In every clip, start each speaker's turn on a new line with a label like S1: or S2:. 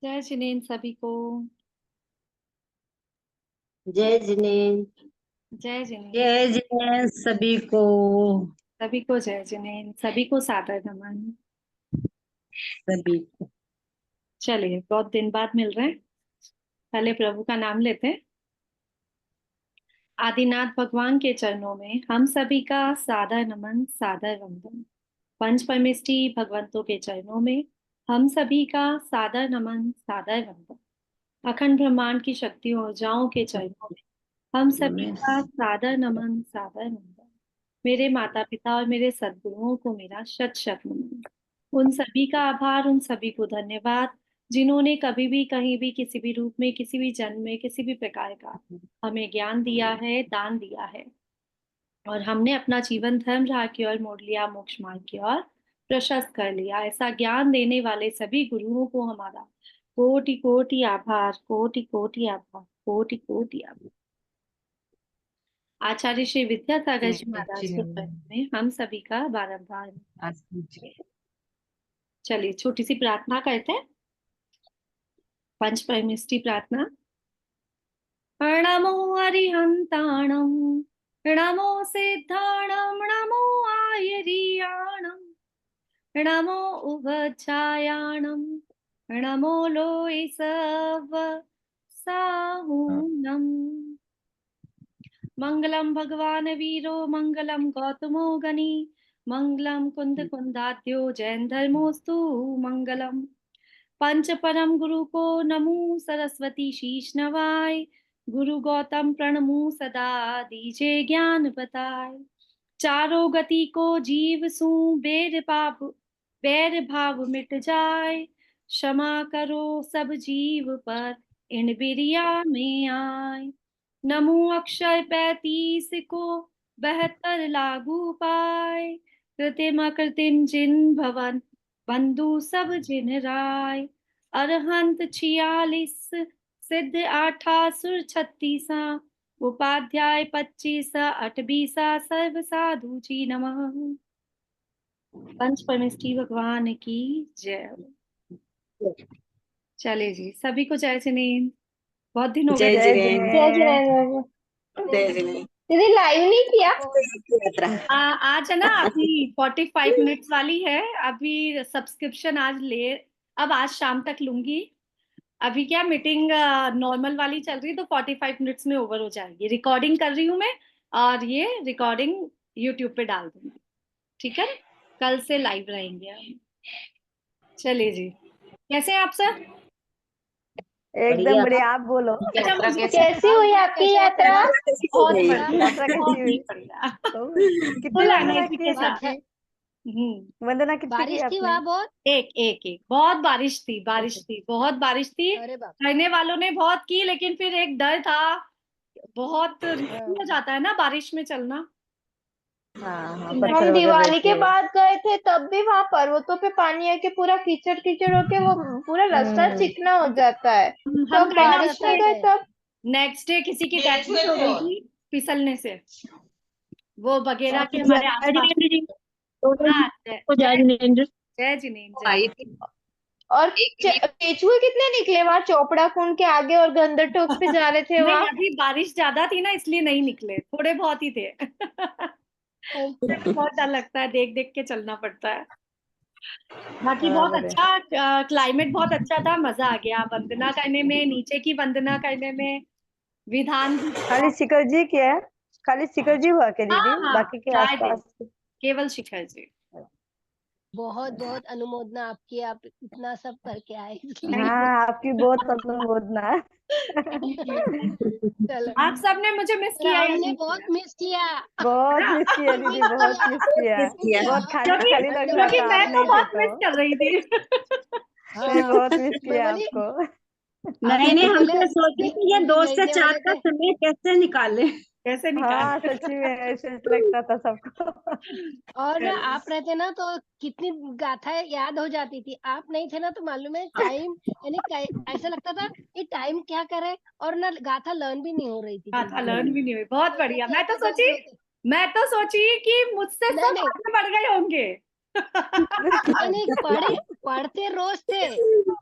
S1: जय जिनेन सभी को।
S2: जय जिनेन्द्र।
S1: जय जिनेन
S2: जय जिनेन्द्र सभी को।
S1: सभी को। जय जिनेन सभी को सादर नमन।
S2: सभी को।
S1: चलिए, बहुत दिन बाद मिल रहे हैं। पहले प्रभु का नाम लेते हैं। आदिनाथ भगवान के चरणों में हम सभी का सादर नमन, सादर वंदन। पंच परमेष्टि भगवंतों के चरणों में हम सभी का सादर नमन, सादर वंदन। अखंड ब्रह्मांड की शक्ति ऊर्जाओं के चरणों में हम सभी का सादर नमन, सादर वंदन। मेरे माता पिता और मेरे सद्गुरुओं को मेरा शत शत नमन। उन सभी का आभार, उन सभी को धन्यवाद, जिन्होंने कभी भी कहीं भी किसी भी रूप में किसी भी जन्म में किसी भी प्रकार का हमें ज्ञान दिया है, दान दिया है, और हमने अपना जीवन धर्म राह की ओर मोड़ लिया, मोक्ष मार्ग की ओर प्रशस्त कर लिया। ऐसा ज्ञान देने वाले सभी गुरुओं को हमारा कोटि कोटि आभार, कोटि कोटि आभार, कोटि कोटि आभार। आचार्य श्री विद्यासागर जी महाराज के चरण में हम सभी का बारंबार। चलिए, छोटी सी प्रार्थना करते हैं। पंच परमेष्टि प्रार्थना। नमो अरिहंताणं, नमो सिद्धाणं, नमो आयरियाणं, नमो उभचायाणं, नमो लोय सव साहूनम्। मंगलम भगवान वीरो, मंगलम गौतमो गणी, मंगलम कुंद कुंदाद्यो जैन धर्मोस्तु मंगलम। पंच परम गुरु को नमो, सरस्वती शीश नवाय। गुरु गौतम प्रणमु सदा, दीजे ज्ञान बताए। चारों गति को जीव सू, बैर भाव मिट जाए। क्षमा करो सब जीव पर, इन बिरिया में आए। नमो अक्षर 35 को, 72 लागू पाए। कृत्रिम अकृत्रिम जिन भवन, बंधु सब जिन राय। अरहंत 46, सिद्ध 88 36, उपाध्याय 25 28, सर्व साधु जी नमः। पंच परमेष्टि भगवान की जय। चले जी, सभी को जय जिनेन्द्र। बहुत दिन हो गए।
S2: जय
S3: जय
S2: जिनेन्द्र।
S3: जिनेन्द्र।
S2: जय जिनेन्द्र।
S3: दीदी लाइव नहीं किया?
S1: आज है ना, अभी 45 मिनट्स वाली है। अभी सब्सक्रिप्शन आज ले, अब आज शाम तक लूंगी। अभी क्या मीटिंग नॉर्मल वाली चल रही है, तो 45 मिनट्स में ओवर हो जाएगी। रिकॉर्डिंग कर रही हूँ मैं, और ये रिकॉर्डिंग यूट्यूब पे डाल दूंगी। ठीक है, कल से लाइव रहेंगे हम। चलिए जी, कैसे हैं आप सब?
S3: एकदम बढ़िया। आप बोलो,
S1: अच्छा, मुझे
S3: कैसी हुई आपकी यात्रा?
S1: बहुत बढ़िया,
S3: यात्रा कैसी
S1: बहुत
S3: हुई?
S1: ही बढ़िया।
S3: कितनी
S1: फुल
S3: वंदना
S1: एनर्जी
S3: की
S1: के साथ।
S3: आपकी? वंदना कितनी की
S4: बारिश थी
S3: आपने?
S4: वहां बहुत?
S1: एक एक एक बहुत बारिश थी, बारिश थी, बहुत बारिश थी।
S4: अरे बाप
S1: करने वालों ने बहुत की, लेकिन फिर एक डर था। बहुत रिस्की हो जाता है ना बारिश में चलना।
S2: हाँ,
S3: हम
S2: पत्थर वगैरह
S3: दिवाली
S2: रहते
S3: के
S2: हैं।
S3: बाद गए थे, तब भी वहां पर्वतों पे पानी आके पूरा कीचड़ कीचड़ होके वो पूरा रास्ता चिकना हो जाता है। तो
S1: हम
S3: अब
S1: गए ना,
S3: बारिश में गए तब?
S1: नेक्स्ट डे किसी की डेथ भी हो गई थी फिसलने से। वो बगेरा के हमारे
S2: जय
S1: आसपास।
S2: जिनेन्द्र जी।
S1: हाँ, जय
S2: जय
S1: जय
S2: जिनेन्द्र।
S1: जय जिनेन्द्र, जय।
S2: आई थी
S3: और
S2: एक वीक।
S3: केचुए कितने निकले वहां चोपड़ा कुंड के आगे और गंदरटोक पे जा रहे थे
S1: नहीं,
S3: वहां?
S1: अभी बारिश ज्यादा थी ना, इसलिए नहीं निकले, थोड़े बहुत ही थे। बहुत डर लगता है, देख देख के चलना पड़ता है। बाकी बहुत
S3: अरे
S1: अच्छा, क्लाइमेट बहुत अच्छा था, मजा आ गया वंदना करने में, नीचे की वंदना करने में। विधान भी
S3: खाली शिखर जी किया है? खाली शिखर जी हुआ क्या
S1: हाँ
S3: दीदी,
S1: हाँ,
S3: बाकी के
S1: शायद
S3: आसपास?
S1: केवल शिखर जी।
S4: बहुत बहुत अनुमोदना आपकी, आप इतना सब करके आए इसलिए।
S1: Thank you.
S3: हाँ, आपकी बहुत अनुमोदना है।
S4: चलो,
S1: आप सबने मुझे मिस
S4: पर
S1: किया या
S4: हमने
S1: नहीं
S4: बहुत
S1: किया?
S4: मिस किया।
S3: बहुत
S1: हाँ,
S3: मिस किया दीदी,
S4: मिस
S3: बहुत
S4: किया।
S3: मिस किया।
S2: किया।
S3: बहुत खाली
S1: क्योंकि
S3: खाली लग रहा
S1: क्योंकि
S3: था
S1: मैं
S3: आप
S1: तो
S3: नहीं थे
S1: बहुत
S3: तो।
S1: मिस कर रही थी।
S3: नहीं,
S4: हाँ,
S3: बहुत मिस
S4: मैं
S3: किया
S4: बोली
S3: आपको।
S4: आप
S2: नहीं नहीं,
S4: तो
S2: हम
S4: बोले
S2: तो सोचे कि ये 2 से
S4: भेजने
S2: 4
S4: वाले
S2: का
S4: थे।
S2: समय कैसे निकाले।
S1: कैसे
S3: हाँ,
S1: निकाले?
S3: सच्ची में ऐसे लगता था सबको।
S4: और आप रहते ना तो कितनी गाथाएं याद हो जाती थी। आप नहीं थे ना तो मालूम है टाइम, यानी ऐसा लगता था ये टाइम क्या करे, और ना गाथा लर्न भी नहीं हो रही थी
S1: गाथा
S4: जल्दी।
S1: लर्न भी नहीं हुई, बहुत
S4: तो
S1: बढ़िया।
S4: क्या क्या जल्दी होते।
S1: मैं तो सोची कि मुझसे
S4: नहीं
S1: सब
S4: नहीं
S1: आगे बढ़ गए होंगे।
S4: नहीं नहीं, पढ़ते रोज थे।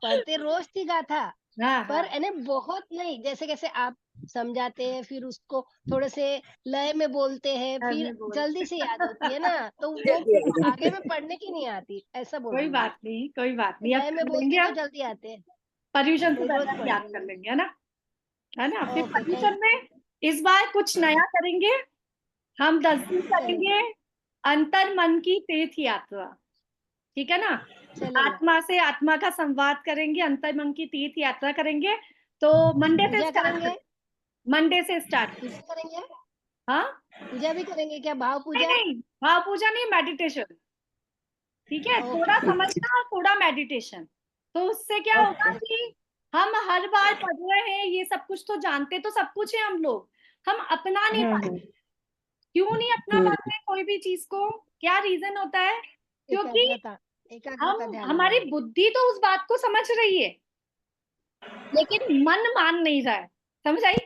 S4: पढ़ते रोज थी गाथा,
S1: हाँ
S4: पर
S1: हाँ
S4: यानी बहुत नहीं, जैसे कैसे आप समझाते हैं, फिर उसको थोड़े से लय में बोलते हैं,
S1: घर
S4: फिर
S1: में बोल
S4: जल्दी से याद होती है ना, तो वो आगे में पढ़ने की नहीं आती, ऐसा बोल
S1: कोई
S4: रही हूँ।
S1: बात नहीं, कोई बात नहीं, अब
S4: लय में
S1: कर
S4: बोलती
S1: लेंगे।
S4: तो
S1: अब
S4: जल्दी आते हैं।
S1: पर्यूषण से
S4: नहीं,
S1: पहले
S4: रोज
S1: हम
S4: पढ़
S1: याद कर
S4: लेंगे।
S1: लेंगे, है ना, फिर
S4: ओके, थैंक
S1: पर्यूषण में इस बार कुछ नया करेंगे। हम 10 दिन
S4: चलेगा,
S1: करेंगे अंतर मन की तीर्थ यात्रा, ठीक है ना।
S4: चलेगा।
S1: आत्मा से आत्मा का संवाद करेंगे, अंतर मन की तीर्थ यात्रा करेंगे। तो मंडे से
S4: पूजा
S1: स्टार्ट
S4: करेंगे,
S1: मंडे से स्टार्ट।
S4: पूजा करेंगे,
S1: हाँ,
S4: पूजा भी करेंगे क्या, भाव
S1: नहीं
S4: पूजा?
S1: नहीं, भाव पूजा नहीं, मेडिटेशन, ठीक है,
S4: ओके,
S1: थोड़ा समझना और थोड़ा मेडिटेशन। तो उससे क्या होगा
S4: ओके।
S1: कि हम हर बार पढ़ रहे हैं, ये सब कुछ तो जानते तो सब कुछ है हम लोग, हम अपना नहीं पाते। क्यों नहीं अपना पाते कोई भी चीज को? क्या रीजन होता है? क्योंकि
S4: एकाग्रता, एकाग्रता
S1: हम
S4: ध्यान
S1: हमारी
S4: लगाना।
S1: बुद्धि तो उस बात को समझ रही है, लेकिन मन मान नहीं रहा है। समझ आई?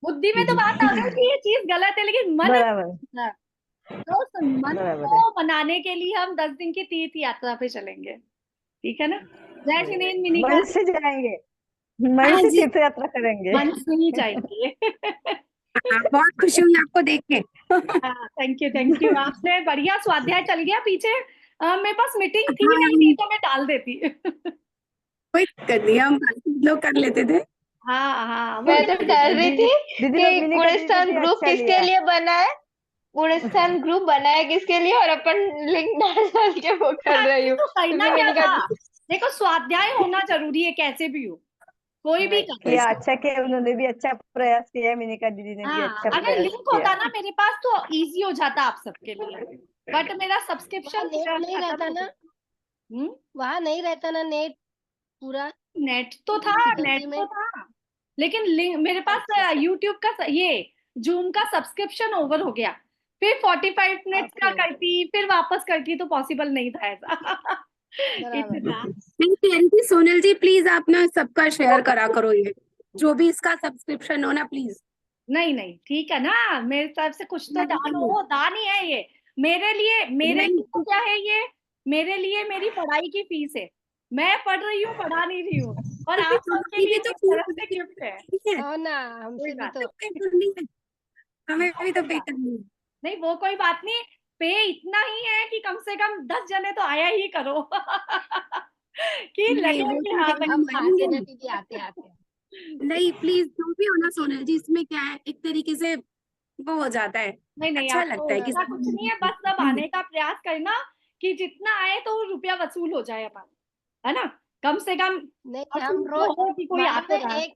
S1: बुद्धि में तो बात आ गई कि ये चीज गलत है, लेकिन मन नहीं
S2: बराबर
S1: मान रहा है। तो उस मन
S2: बराबर है।
S1: को बनाने के लिए हम 10 दिन की तीर्थ यात्रा पे चलेंगे, ठीक है ना। जय जिनेन्द्र मिनिका।
S2: मन से जाएंगे, मन
S5: हाँ
S2: से
S5: जी।
S2: तीर्थ यात्रा करेंगे।
S1: मन से ही जाएंगे।
S5: बहुत खुशी हुई आपको देख के।
S1: हाँ, थैंक यू थैंक यू, आपने बढ़िया स्वाध्याय चल गया पीछे। मेरे पास मीटिंग थी
S5: हाँ,
S1: नहीं तो मैं डाल देती।
S5: कोई दिक्कत नहीं, हम लोग कर लेते थे।
S1: हाँ हाँ, वो
S3: मैं
S1: क्या,
S3: तो डर रही थी
S2: दीदी लोग,
S3: कि
S2: मिनिका दीदी ने
S3: गुणस्थान
S2: भी
S3: ग्रुप
S2: अच्छा
S3: किसके
S2: लिया।
S3: लिए बना है, गुणस्थान ग्रुप बना है किसके लिए, और अपन लिंक डाल डाल के वो कर रही हूँ,
S1: तो करना
S3: क्योंकि
S1: क्या
S3: मैंने
S1: था?
S3: कहा
S1: देखो, स्वाध्याय होना जरूरी है, कैसे भी हो, कोई भी कर।
S2: किया, अच्छा किया, उन्होंने भी अच्छा प्रयास किया, मिनिका दीदी ने भी
S1: हाँ,
S2: अच्छा
S1: अगर
S2: प्रयास
S1: लिंक
S2: किया।
S1: होता ना मेरे पास तो इजी हो जाता आप सबके लिए, बट मेरा
S4: वहाँ
S1: सब्सक्रिप्शन
S4: नेट नहीं
S1: खत्म
S4: रहता
S1: हो
S4: ना,
S1: गया।
S4: वहाँ नहीं रहता ना नेट पूरा
S1: नेट तो था, नेट
S4: डिफिकल्टी
S1: तो
S4: में।
S1: था, लेकिन लिंक मेरे पास
S4: अच्छा,
S1: यूट्यूब का ये जूम का सब्सक्रिप्शन ओवर हो गया। फिर 45 मिनट्स का
S4: ओके,
S1: करती, फिर वापस करती, तो पॉसिबल नहीं था ऐसा।
S4: बराबर।
S1: इतना।
S5: मैं कह रही थी सोनल जी, प्लीज आप ना सबका शेयर करा करो, ये जो भी इसका सब्सक्रिप्शन हो ना, प्लीज।
S1: नहीं नहीं, ठीक है ना, मेरी तरफ से कुछ तो दान
S5: नहीं
S1: हो, दान ही है ये मेरे लिए। मेरे
S5: नहीं,
S1: लिए तो क्या है ये? मेरे लिए मेरी पढ़ाई की फीस है। मैं पढ़ रही हूँ, पढ़ा नहीं रही हूँ, और
S5: क्योंकि
S1: आप सबके
S5: हमारी
S1: लिए
S5: भी तो
S1: मेरी
S5: फीस
S1: तरफ से
S5: है,
S1: गिफ्ट है।
S5: ठीक है,
S4: हो ना,
S1: कोई
S4: हमसे भी
S1: बात
S4: तो।
S5: तो पे करनी है, हमें भी तो पे
S1: नहीं,
S5: करनी है।
S1: नहीं वो कोई बात नहीं। पे इतना ही है कि कम से कम 10 जने तो आया ही करो। कि
S5: नहीं,
S1: लगे
S5: वो
S1: कि
S5: तो
S1: हाँ
S5: देखो
S1: भाई।
S4: हम
S5: हम
S4: आते
S5: आएंगे।
S4: ना दीदी, आते आते।
S5: नहीं प्लीज, जो भी हो ना सोनल जी, इसमें क्या है, एक तरीके से वो हो जाता है,
S1: नहीं नहीं,
S5: अच्छा
S1: आपको
S5: लगता है कि
S1: ऐसा कुछ नहीं है, बस सब आने का प्रयास करना कि जितना आए तो रुपया वसूल हो जाए हमारा, है ना, कम से कम
S4: नहीं, हम
S1: वसूल
S4: रोज
S1: तो हो कि कोई आ
S4: मालूम
S1: तो
S4: है,
S1: रहा है।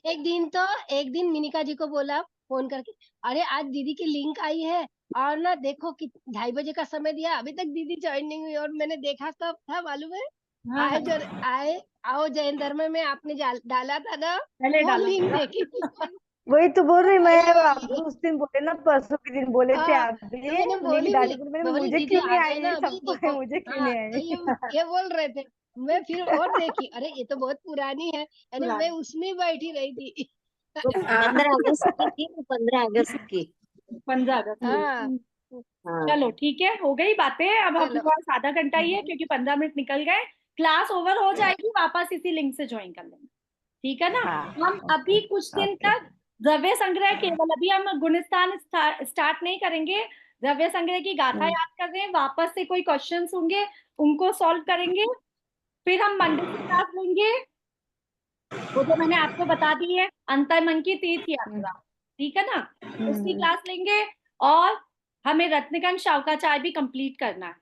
S4: एक दिन तो, एक दिन मिनिका जी को बोला फोन करके, अरे आज दीदी की लिंक आई है, और ना देखो कि 2:30 बजे का समय दिया, अभी तक दीदी ज्वाइन नहीं हुई, और मैंने देखा कब था मालूम है,
S1: हाँ
S4: आए
S1: हाँ,
S4: जो आए आओ जैन धर्म में आपने डाला था ना,
S1: पहले
S4: वो
S1: डाला
S4: लिंक
S1: था।
S4: देखी थी मैंने।
S2: वही तो बोल रही मैं,
S4: अरे,
S2: आप उस दिन बोले ना, परसों के दिन बोले थे
S4: हाँ,
S2: आप
S4: तो
S2: भी
S4: मैंने
S2: लिंक
S4: बोली भी,
S2: डाली, बोले मैंने
S4: मैं बोली
S2: मुझे
S4: दीदी
S2: क्यों नहीं
S4: आ गए
S2: आई,
S4: ना
S2: ये
S4: अभी
S2: सबको है,
S4: देखो।
S2: मुझे क्यों
S4: हाँ,
S2: नहीं
S4: तो
S2: आई।
S4: ये बोल रहे थे, मैं फिर और देखी, अरे ये तो बहुत पुरानी है, यानी मैं
S1: पुरानी।
S4: उसमें बैठी रही थी।
S6: वो 15 अगस्त की थी, वो 15 अगस्त की।
S1: 15 अगस्त की।
S4: हाँ,
S6: हाँ
S1: चलो ठीक है, हो गई बातें, अब अपने
S4: चलो।
S1: पास आधा घंटा ही है, क्योंकि 15 मिनट निकल गए। क्लास ओवर हो जाएगी, वापस इसी लिंक से ज्वाइन कर लेंगे, ठीक है ना।
S2: हाँ,
S1: हम अभी कुछ दिन
S2: ओके।
S1: तक द्रव्य संग्रह केवल, अभी हम गुणस्थान स्टार्ट नहीं करेंगे। द्रव्य संग्रह की गाथा याद कर रहे हैं, वापस से कोई क्वेश्चंस होंगे उनको सॉल्व करेंगे। फिर हम मंडे से क्लास लेंगे, वो जो मैंने आपको बता दी है, अंतर्मन की तीर्थ यात्रा, ठीक है ना, उसकी क्लास लेंगे। और हमें रत्नगंज शावकाचार्य भी कंप्लीट करना है,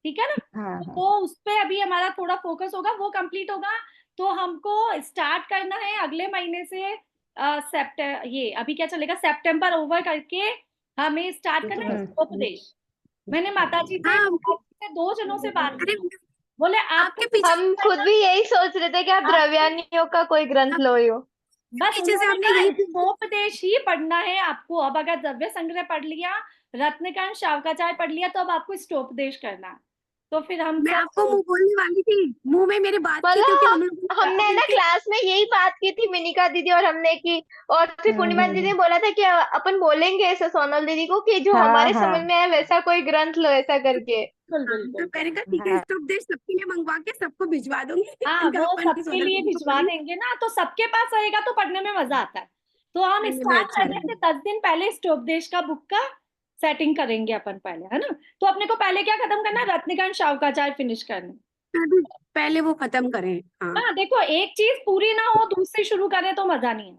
S1: ठीक है ना।
S2: हाँ हाँ,
S1: तो उस पे अभी हमारा थोड़ा फोकस होगा, वो कंप्लीट होगा तो हमको स्टार्ट करना है अगले महीने से। सेप्टेम्बर, ये अभी क्या चलेगा, सितंबर ओवर करके हमें स्टार्ट करना है उपदेश। मैंने माता जी से
S5: हाँ,
S1: 2 जनों से बात
S5: अरे
S1: की, बोले आपको
S5: आपके पीछे
S3: हम खुद भी यही सोच रहे थे कि आप
S1: आपको
S3: द्रव्यानियों का कोई ग्रंथ लो हो।
S1: बस
S5: पीछे से
S1: उन्होंने
S5: आपने
S1: कहा
S5: यही
S1: स्कोपदेश ही पढ़ना है आपको। अब अगर द्रव्य संग्रह पढ़ लिया, रत्नकांत शावकाचार्य पढ़ लिया, तो अब आपको स्टोपदेश करना है। तो फिर हम
S5: मैं आपको
S1: सब
S5: मुंह बोलने वाली थी, मुंह में मेरे बात की, क्योंकि
S3: मतलब
S5: उन्होंने
S3: हमने ना क्लास में यही बात की थी, मिनिका दीदी और हमने की, और फिर पूर्णिमा दीदी ने बोला था कि अपन बोलेंगे ऐसा सोनल दीदी को कि जो
S2: हाँ
S3: हमारे
S2: हाँ,
S3: समझ में आए वैसा कोई ग्रंथ लो, ऐसा करके। बिल्कुल
S5: हाँ,
S3: बिल्कुल
S5: तो मैंने कहा ठीक है, उपदेश सबके लिए मंगवा के सबको भिजवा दूंगी।
S1: हाँ,
S5: इनका
S1: वो
S5: अपन
S1: सबके
S5: सोनल
S1: लिए
S5: दीदी को
S1: भिजवा
S5: बोलेंगे,
S1: देंगे ना, तो सबके पास रहेगा तो पढ़ने में मजा आता है। तो हम
S5: पढ़ने में
S1: स्टार्ट
S5: अच्छा
S1: करने से
S5: लगेगा।
S1: 10 दिन पहले इस उपदेश का बुक का सेटिंग करेंगे अपन पहले, है ना। तो अपने को पहले क्या खत्म करना है, रत्नकांत शावकाचार्य फिनिश करना है।
S5: अभी पहले वो खत्म करें। हाँ
S1: हाँ देखो, एक चीज पूरी ना हो दूसरी शुरू करें तो मजा नहीं है,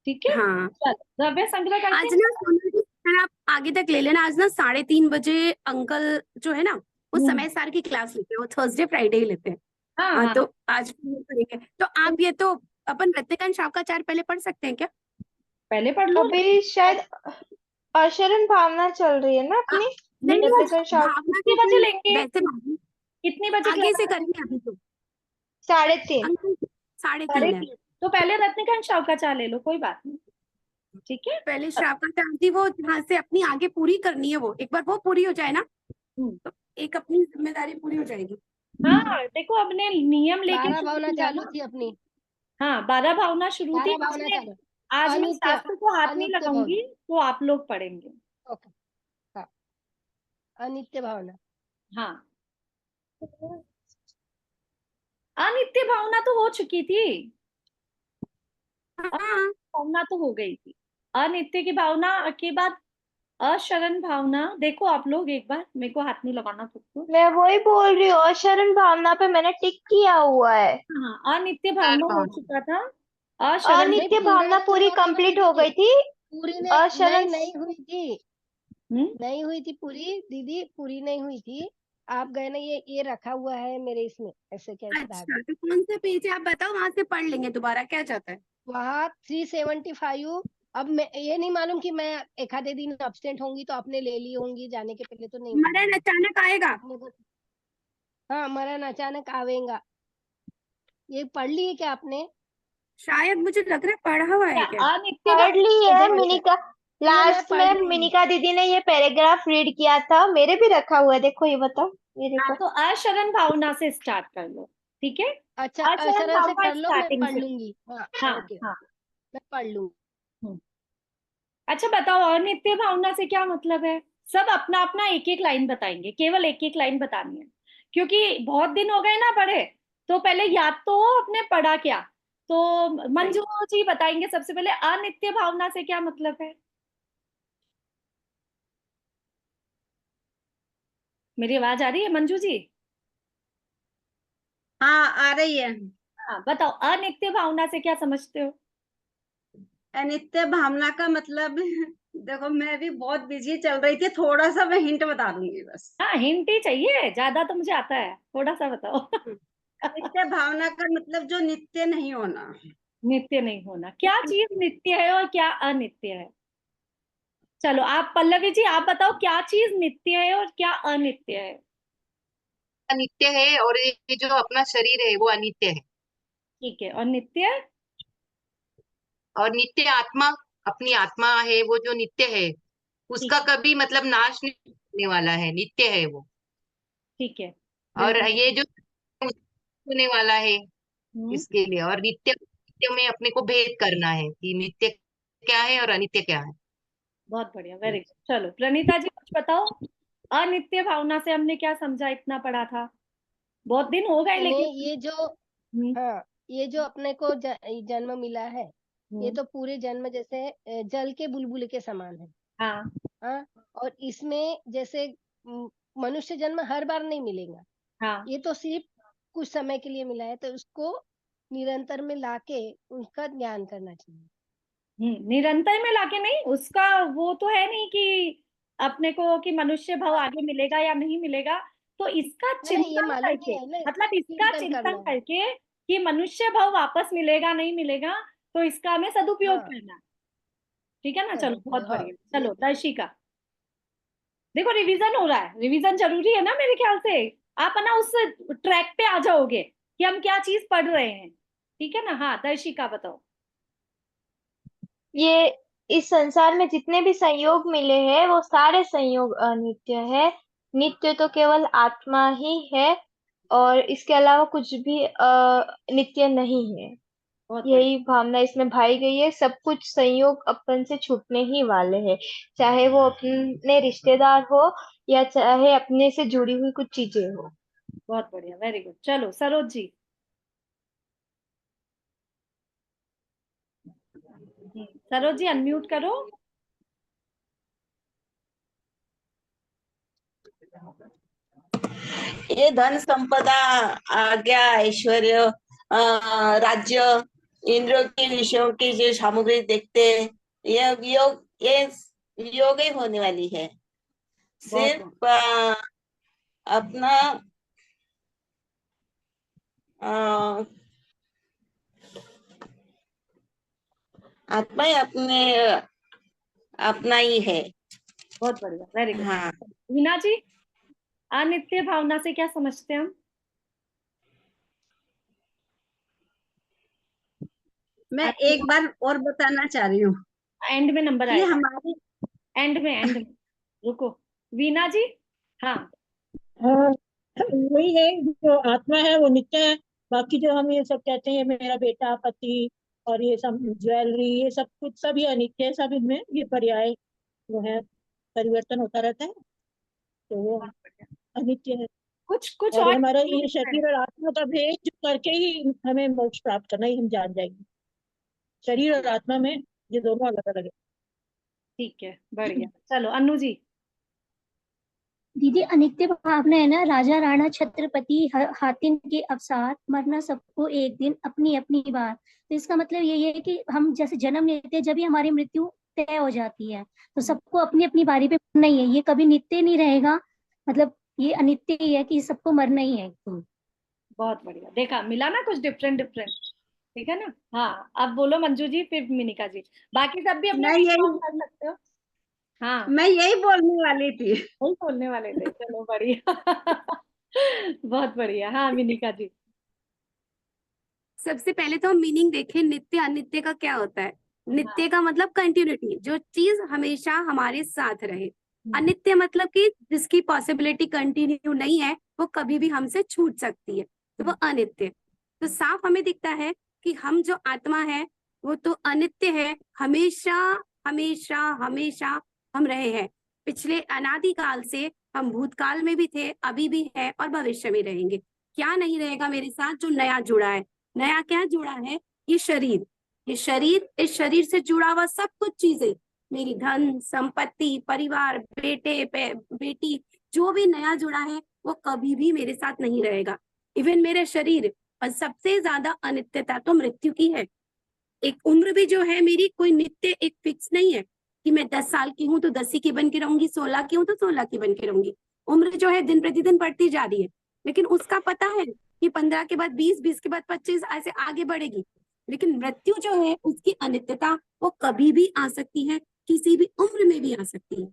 S1: ठीक है।
S5: हाँ।
S1: चलो द्रव्य संग्रह करते
S5: आज
S1: हैं।
S5: ना सोनल जी, अगर आप आगे तक ले लेना, आज ना 3:30 बजे अंकल जो है ना, वो समय सार की क्लास लेते हैं, वो थर्सडे फ्राइडे ही लेते हैं।
S1: हाँ हाँ,
S5: तो आज वो करेंगे। तो आप ये तो अपन रत्नकांत शावकाचार्य पहले पढ़ सकते हैं क्या?
S1: पहले पढ़ लो।
S3: अभी शायद अशरण भावना चल रही है ना
S5: आ,
S3: अपनी।
S5: नहीं वो
S3: रत्नकांत शाव
S5: भावना
S1: कितने
S5: के
S1: बजे
S5: अपन
S1: लेंगे,
S5: वैसे भावना
S1: कितनी बजे
S5: आगे से
S1: क्लास?
S5: करेंगे अभी तो।
S3: 3:30।
S5: अंकल 3:30 है।
S1: 3:30, तो पहले रत्नकांत शावकाचार्य ले लो, कोई बात नहीं, ठीक है।
S5: पहले शावकाचार्य वो जहाँ से अपनी आगे पूरी करनी है, वो एक बार वो पूरी हो जाए ना,
S1: हम्म,
S5: तो एक अपनी जिम्मेदारी पूरी हो जाएगी।
S1: हाँ देखो, हमने नियम लेके
S4: 12
S1: शुरू
S4: भावना
S1: किया
S4: चालू
S1: ना।
S4: थी अपनी।
S1: हाँ 12 भावना शुरू थी।
S4: 12 भावना चालू।
S1: आज मैं
S4: अनित्य,
S1: शास्त्र को हाथ नहीं
S4: अनित्य
S1: लगाऊंगी,
S4: भावना।
S1: तो आप लोग पढ़ेंगे।
S4: ओके, हाँ, अनित्य भावना।
S1: हाँ, अनित्य भावना तो हो चुकी थी,
S5: हाँ
S1: भावना तो हो गई थी। अनित्य की भावना के बाद अशरण भावना। देखो आप लोग एक बार, मेरे को हाथ नहीं लगाना खुद को।
S3: मैं वही बोल रही हूँ, अशरण भावना पे मैंने टिक किया हुआ है।
S1: हाँ, अनित्य भावना हो चुका था, अशरण।
S4: नहीं
S3: अनित्य
S4: पूरे
S3: भावना पूरी
S4: वो नहीं
S3: कंप्लीट
S4: हुई
S3: हो
S4: थी।
S3: गई थी।
S4: पूरी नहीं
S3: अशरण
S4: नहीं हुई थी।
S1: हम्म,
S4: नहीं हुई थी पूरी दीदी, पूरी नहीं हुई थी। आप गए ना, ये रखा हुआ है मेरे इसमें, ऐसे कैसे धागा।
S5: अच्छा, तो कौन सा पेज है आप बताओ, वहां से पढ़ लेंगे दोबारा, क्या चाहता है।
S4: वहाँ 375। अब मैं ये नहीं मालूम कि मैं एक आधे दिन अब्सेंट होंगी तो आपने ले ली होंगी, जाने के पहले तो नहीं मालूम
S5: मरण
S4: है।
S5: अचानक आएगा।
S4: आपने तो, हाँ, मरण अचानक आवेगा। ये पढ़ लिए क्या आपने?
S5: शायद मुझे लग रहा है पढ़ा हुआ है क्या।
S1: अनित्य
S3: पढ़ ली है
S1: भावना।
S3: मिनिका।
S4: ये मैं
S3: लास्ट
S4: पढ़
S3: में
S4: लूंगी।
S3: मिनिका दीदी ने ये पैराग्राफ रीड किया था, मेरे भी रखा हुआ है, देखो ये बताओ, ये
S1: हाँ,
S3: देखो।
S1: तो अशरण भावना से स्टार्ट कर लो, ठीक है।
S4: अच्छा,
S1: अशरण
S4: अशरण से
S1: भावना
S4: कर लो, मैं
S1: स्टार्टिंग
S4: पढ़
S1: से।
S4: लूंगी। हाँ,
S1: हाँ
S4: ओके,
S1: हाँ।
S4: मैं पढ़ लूंगी।
S1: हम्म। अच्छा बताओ, अनित्य भावना से क्या मतलब है। सब अपना अपना एक एक लाइन बताएंगे, केवल एक एक लाइन बतानी है, क्योंकि बहुत दिन हो गए ना पढ़े। तो पहले याद तो हो अपने पढ़ा क्या। तो मंजू जी बताएंगे सबसे पहले, अनित्य भावना से क्या मतलब है। मेरी आवाज आ रही है मंजू जी?
S7: हाँ आ रही है।
S1: हाँ बताओ, अनित्य भावना से क्या समझते हो।
S7: अनित्य भावना का मतलब देखो मैं भी बहुत बिजी चल रही थी, थोड़ा सा मैं हिंट बता दूंगी बस।
S1: हाँ, हिंट ही चाहिए, ज्यादा तो मुझे आता है, थोड़ा सा बताओ।
S7: अनित्य भावना का मतलब जो नित्य नहीं होना।
S1: नित्य नहीं होना, क्या चीज नित्य है और क्या अनित्य है। चलो आप पल्लवी जी आप बताओ, क्या चीज नित्य है और क्या अनित्य है।
S8: अनित्य है और ये जो अपना शरीर है वो अनित्य है।
S1: ठीक है, और नित्य।
S8: और नित्य आत्मा, अपनी आत्मा है वो जो नित्य है,
S1: ठीक
S8: उसका
S1: है,
S8: कभी मतलब नाश नहीं होने वाला है, नित्य है वो।
S1: ठीक है,
S8: और
S1: बिल्कुल।
S8: ये जो होने वाला है
S1: हम्म,
S8: इसके लिए। और नित्य नित्य में अपने को भेद करना है कि नित्य क्या है और अनित्य क्या है।
S1: बहुत बढ़िया, वेरी गुड। चलो प्रणीता जी कुछ बताओ, अनित्य भावना से हमने क्या समझा, इतना पढ़ा था, बहुत दिन हो गए
S4: मैंने
S1: लेकिन।
S4: ये जो,
S1: हम्म,
S4: हाँ, ये जो अपने को जन्म मिला है, ये
S1: हम्म,
S4: तो पूरे जन्म जैसे जल के बुलबुले के समान है।
S1: हाँ
S4: हाँ, और इसमें जैसे मनुष्य जन्म हर बार नहीं मिलेगा।
S1: हाँ।
S4: ये तो सिर्फ कुछ समय के लिए मिला है, तो उसको निरंतर में लाके उसका ज्ञान करना चाहिए।
S1: निरंतर में लाके नहीं, उसका वो तो है नहीं कि अपने को कि मनुष्य भाव आगे मिलेगा या नहीं मिलेगा। तो इसका
S4: नहीं, ये
S1: चिंतन
S4: मालूम
S1: करके,
S4: नहीं है ना,
S1: मतलब इसका
S4: चिंतन
S1: चिंतन
S4: करना है।
S1: करके कि मनुष्य भाव वापस मिलेगा नहीं मिलेगा, तो इसका हमें सदुपयोग
S4: हाँ,
S1: करना है। ठीक है ना, चलो बहुत
S4: सदुपयोग, हाँ,
S1: बढ़िया।
S4: ये
S1: चलो दर्शिका, देखो रिवीजन हो रहा है, रिवीजन जरूरी है ना मेरे ख्याल से। आप है ना उस ट्रैक पे आ जाओगे कि हम क्या चीज पढ़ रहे हैं, ठीक है ना। हाँ दर्शिका बताओ।
S3: ये इस संसार में जितने भी संयोग मिले हैं वो सारे संयोग अनित्य है। नित्य तो केवल आत्मा ही है, और इसके अलावा कुछ भी नित्य नहीं है।
S1: बहुत बढ़िया।
S3: यही भावना इसमें भाई गई है। सब कुछ संयोग अपन से छूटने ही वाले हैं, चाहे वो अपने रिश्तेदार हो या चाहे अपने से जुड़ी हुई कुछ चीजें हो।
S1: बहुत बढ़िया, वेरी गुड। चलो सरोज जी। सरोज जी अनम्यूट करो।
S9: ये धन संपदा, आज्ञा, ऐश्वर्य, राज्य, इंद्रियों के विषयों की जो सामग्री देखते हैं, ये योग ही होने वाली है।
S1: बहुत
S9: सिर्फ अपना अ, आत्मा ही अपना ही है।
S1: बहुत बढ़िया, वेरी गुड।
S9: हाँ,
S1: वीना जी, अनित्य भावना से क्या समझते हैं हम?
S7: मैं एक बार और बताना चाह रही हूँ
S1: एंड में नंबर
S7: कि
S1: आएगा।
S7: हमारी
S1: एंड में रुको। वीना जी। हाँ।
S10: हाँ, वही है, जो आत्मा है वो नित्य है। बाकी जो हम ये सब कहते हैं, मेरा बेटा, पति और ये सब ज्वेलरी, ये सब कुछ सभी अनित्य है। सब इनमें ये पर्याय वो है, परिवर्तन होता रहता है, तो वो अनित्य है।
S1: कुछ कुछ
S10: और
S1: और
S10: ये हमारा ये
S1: है।
S10: शरीर और आत्मा का भेद जो करके ही हमें मोक्ष प्राप्त करना ही हम जान जाएंगे। शरीर और आत्मा में ये दोनों अलग अलग है।
S1: ठीक है, बढ़िया। चलो अनु जी।
S11: दीदी, अनित्य भावना है ना, राजा राणा छत्रपति हातिम के अवसाद, मरना सबको एक दिन, अपनी अपनी बात। तो इसका मतलब ये है कि हम जैसे जन्म लेते हैं, जब भी हमारी मृत्यु तय हो जाती है, तो सबको अपनी अपनी बारी पे मरना ही है। ये कभी नित्य नहीं रहेगा, मतलब ये अनित्य ही है कि सबको मरना ही है।
S1: बहुत बढ़िया, देखा मिला ना कुछ डिफरेंट डिफरेंट। ठीक है ना। हाँ, अब बोलो मंजू जी, फिर मिनिका जी। बाकी सब भी अपने
S7: मैं
S1: अपने
S7: यही
S1: काम कर सकते हो। हाँ,
S7: मैं यही बोलने वाली थी।
S1: वही बोलने वाले थे। चलो बढ़िया। बहुत बढ़िया। हाँ मिनिका जी।
S5: सबसे पहले तो हम मीनिंग देखें, नित्य अनित्य का क्या होता है। नित्य का मतलब कंटिन्यूटी, जो चीज हमेशा हमारे साथ रहे। अनित्य मतलब कि जिसकी पॉसिबिलिटी कंटिन्यू नहीं है, वो कभी भी हमसे छूट सकती है, तो वो अनित्य। तो साफ हमें दिखता है कि हम जो आत्मा है वो तो अनित्य है, हमेशा हमेशा हमेशा हम रहे हैं। पिछले अनादि काल से हम भूतकाल में भी थे, अभी भी है और भविष्य में रहेंगे। क्या नहीं रहेगा मेरे साथ? जो नया जुड़ा है। नया क्या जुड़ा है? ये शरीर। ये शरीर, इस शरीर से जुड़ा हुआ सब कुछ चीजें, मेरी धन संपत्ति, परिवार, बेटी, जो भी नया जुड़ा है वो कभी भी मेरे साथ नहीं रहेगा। इवन मेरे शरीर। और सबसे ज्यादा अनित्यता तो मृत्यु की है। एक उम्र भी जो है मेरी, कोई नित्य एक फिक्स नहीं है कि मैं 10 साल की हूं तो 10 ही की बन के रहूंगी, 16 की हूं तो 16 की बन के रहूंगी। उम्र जो है दिन प्रतिदिन बढ़ती जा रही है, लेकिन उसका पता है कि 15 के बाद 20, 20 के बाद 25, ऐसे आगे बढ़ेगी। लेकिन मृत्यु जो है उसकी अनित्यता, वो कभी भी आ सकती है, किसी भी उम्र में भी आ सकती है।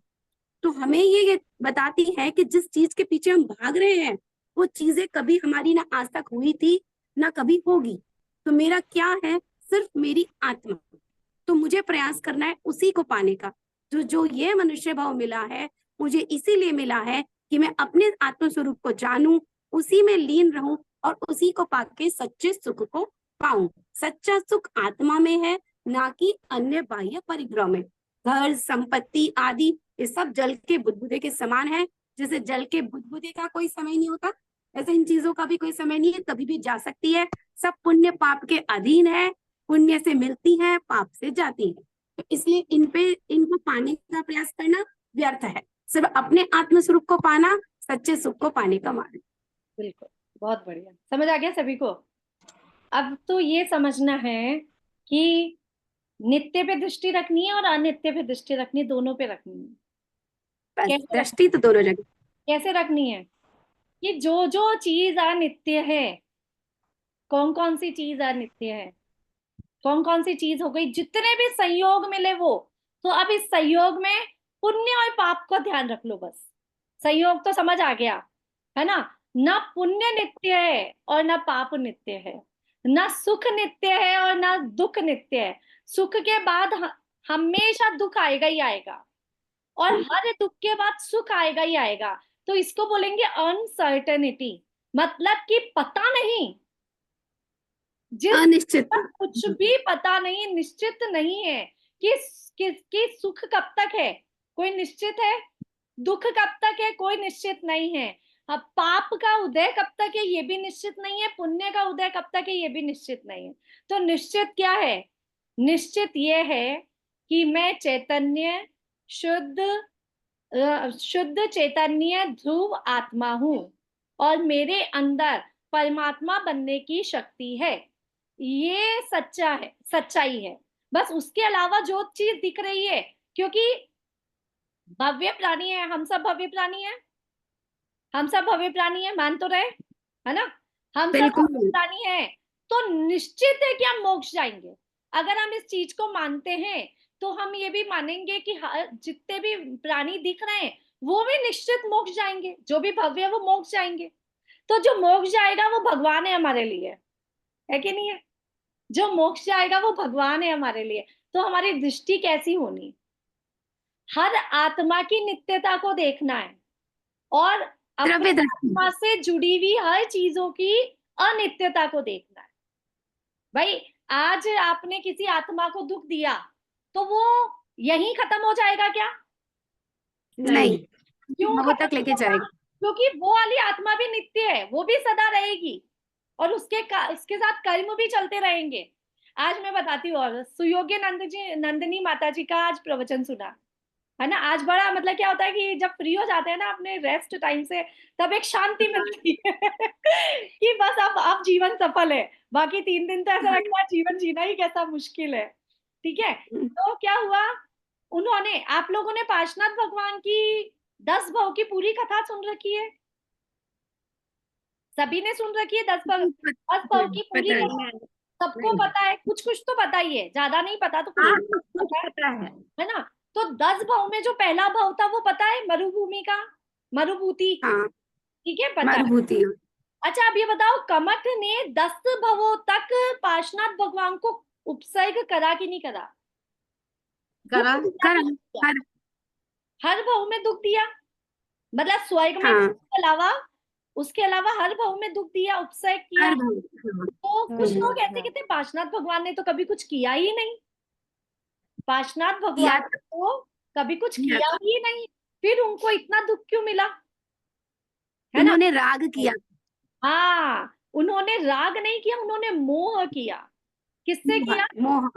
S5: तो हमें ये बताती है कि जिस चीज के पीछे हम भाग रहे हैं, वो चीजें कभी हमारी ना आज तक हुई थी ना कभी होगी। तो मेरा क्या है? सिर्फ मेरी आत्मा। तो मुझे प्रयास करना है उसी को पाने का। जो जो ये मनुष्य भाव मिला है, मुझे इसीलिए मिला है कि मैं अपने आत्म स्वरूप को जानूं, उसी में लीन रहूं और उसी को पाके सच्चे सुख को पाऊं। सच्चा सुख आत्मा में है, ना कि अन्य बाह्य परिग्रह में। घर, संपत्ति आदि ये सब जल के बुदबुदे के समान है। जैसे जल के बुदबुदे का कोई समय नहीं होता, ऐसे इन चीजों का भी कोई समय नहीं है, कभी भी जा सकती है। सब पुण्य पाप के अधीन है, पुण्य से मिलती है, पाप से जाती है। तो इसलिए इनको पाने का प्रयास करना व्यर्थ है। सिर्फ अपने आत्म स्वरूप को पाना सच्चे सुख को पाने का मार्ग।
S1: बिल्कुल, बहुत बढ़िया। समझ आ गया सभी को? अब तो ये समझना है कि नित्य पे दृष्टि रखनी है और अनित्य पे दृष्टि रखनी है, दोनों पे रखनी है।
S5: बस
S1: कैसे
S5: दृष्टि तो दोनों जगह।
S1: कैसे रखनी है? कि जो जो चीज अनित्य है, कौन कौन सी चीज अनित्य है, कौन कौन सी चीज हो गई, जितने भी संयोग मिले वो। तो अब इस संयोग में पुण्य और पाप का ध्यान रख लो बस। संयोग तो समझ आ गया है ना। ना पुण्य नित्य है और ना पाप नित्य है, ना सुख नित्य है और ना दुख नित्य है। सुख के बाद हमेशा दुख आएगा ही आएगा, और हर दुख के बाद सुख आएगा ही आएगा। तो इसको बोलेंगे अनसर्टेनिटी, मतलब कि पता नहीं। जिस
S5: अनिश्चितता।
S1: कुछ भी पता नहीं, निश्चित नहीं है कि सुख कब तक है, कोई निश्चित है? दुख कब तक है, कोई निश्चित नहीं है। अब पाप का उदय कब तक है, ये भी निश्चित नहीं है। पुण्य का उदय कब तक है, ये भी निश्चित नहीं है। तो निश्चित क्या है? निश्चित ये है कि मैं चैतन्य शुद्ध चैतन्य ध्रुव आत्मा हूं और मेरे अंदर परमात्मा बनने की शक्ति है। ये सच्चा है, सच्चाई है। बस उसके अलावा जो चीज दिख रही है, क्योंकि भव्य प्राणी है, हम सब भव्य प्राणी है, हम सब भव्य प्राणी है, मान तो रहे, है ना? हम सब
S5: बिल्कुल।
S1: भव्य प्राणी है, तो निश्चित है कि हम मोक्ष जाएंगे। अगर हम इस चीज को मानते हैं तो हम ये भी मानेंगे कि जितने भी प्राणी दिख रहे हैं वो भी निश्चित मोक्ष जाएंगे, जो भी भव्य है वो मोक्ष जाएंगे। तो जो मोक्ष जाएगा वो भगवान है हमारे लिए, है कि नहीं है? जो मोक्ष जाएगा वो भगवान है हमारे लिए। तो हमारी दृष्टि कैसी होनी? हर आत्मा की नित्यता को देखना है और अपनी आत्मा से जुड़ी हुई हर चीजों की अनित्यता को देखना है। भाई आज आपने किसी आत्मा को दुख दिया तो वो यहीं खत्म हो जाएगा क्या?
S5: नहीं,
S1: क्यों
S5: वो तक लेके जाएगा?
S1: क्योंकि वो वाली आत्मा भी नित्य है, वो भी सदा रहेगी और उसके साथ कर्म भी चलते रहेंगे। आज मैं बताती हूँ, और सुयोग्य नंदिनी माता जी का आज प्रवचन सुना, है ना? आज बड़ा मतलब क्या होता है कि जब फ्री हो जाते हैं ना अपने रेस्ट टाइम से, तब एक शांति मिलती है कि बस अब जीवन सफल है। बाकी 3 दिन तो ऐसा लगता है जीवन जीना ही कैसा मुश्किल है। ठीक है, तो क्या हुआ, उन्होंने, आप लोगों ने पार्श्वनाथ भगवान की 10 भव की पूरी कथा सुन रखी है? सभी ने सुन रखी है 10 भव की पूरी कथा? सबको पता है? कुछ कुछ तो पता ही है, ज्यादा नहीं पता तो कुछ पता है ना? तो 10 भव में जो पहला भव था वो पता है? मरुभूमि का, मरुभूति। ठीक है, पता है। अच्छा अब ये बताओ, कमठ ने 10 भवों तक पार्श्वनाथ भगवान को उपसर्ग करा कि नहीं करा? हर भव में दुख दिया, मतलब स्वर्ग में उसके अलावा हर भव में दुख दिया, उपसर्ग किया। तो कुछ लोग ऐसे कहते हैं पार्श्वनाथ भगवान ने तो कभी कुछ किया ही नहीं, पार्श्वनाथ भगवान को कभी कुछ किया ही नहीं, फिर उनको इतना दुख क्यों मिला? है ना?
S5: उन्होंने राग किया।
S1: हाँ, उन्होंने राग नहीं किया, उन्होंने मोह किया। किससे किया?
S5: मोह।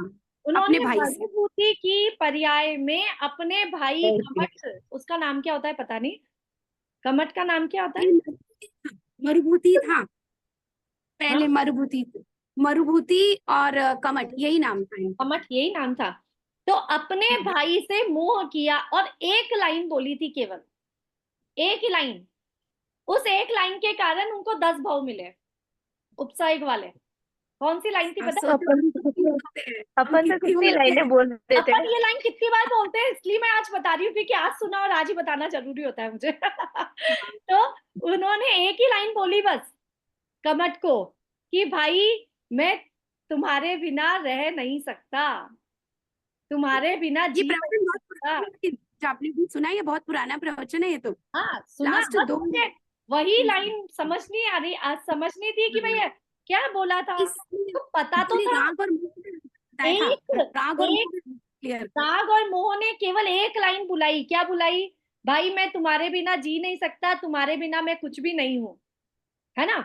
S1: उन्होंने
S5: अपने भाई से।
S1: मरुभूति की पर्याय में अपने भाई कमठ, उसका नाम क्या होता है पता नहीं, कमठ का नाम क्या होता है?
S5: मरुभूति था पहले। मरुभूति और कमठ यही नाम था।
S1: कमठ यही नाम था। तो अपने भाई से मोह किया और एक लाइन बोली थी, केवल एक ही लाइन। उस एक लाइन के कारण उनको 10 भव मिले उपसर्ग वाले। कौन सी लाइन थी पता?
S2: अपन तो कितनी लाइनें बोलते थे।
S1: अपन ये लाइन कितनी बार बोलते हैं, इसलिए मैं आज बता रही हूँ क्योंकि आज सुना और आज ही बताना जरूरी होता है मुझे। तो उन्होंने एक ही लाइन बोली बस कमठ को कि भाई मैं तुम्हारे बिना रह नहीं सकता, तुम्हारे बिना जी नहीं सकता।
S5: आपने भी सुना, ये बहुत पुराना प्रवचन है ये तो।
S1: हाँ सुना, बस वही लाइन समझ नहीं आ रही, आज समझनी थी कि भैया क्या बोला था, तो पता तो था। राग और मोह ने केवल एक लाइन बुलाई, क्या बुलाई? भाई मैं तुम्हारे बिना जी नहीं सकता, तुम्हारे बिना मैं कुछ भी नहीं हूं, है ना?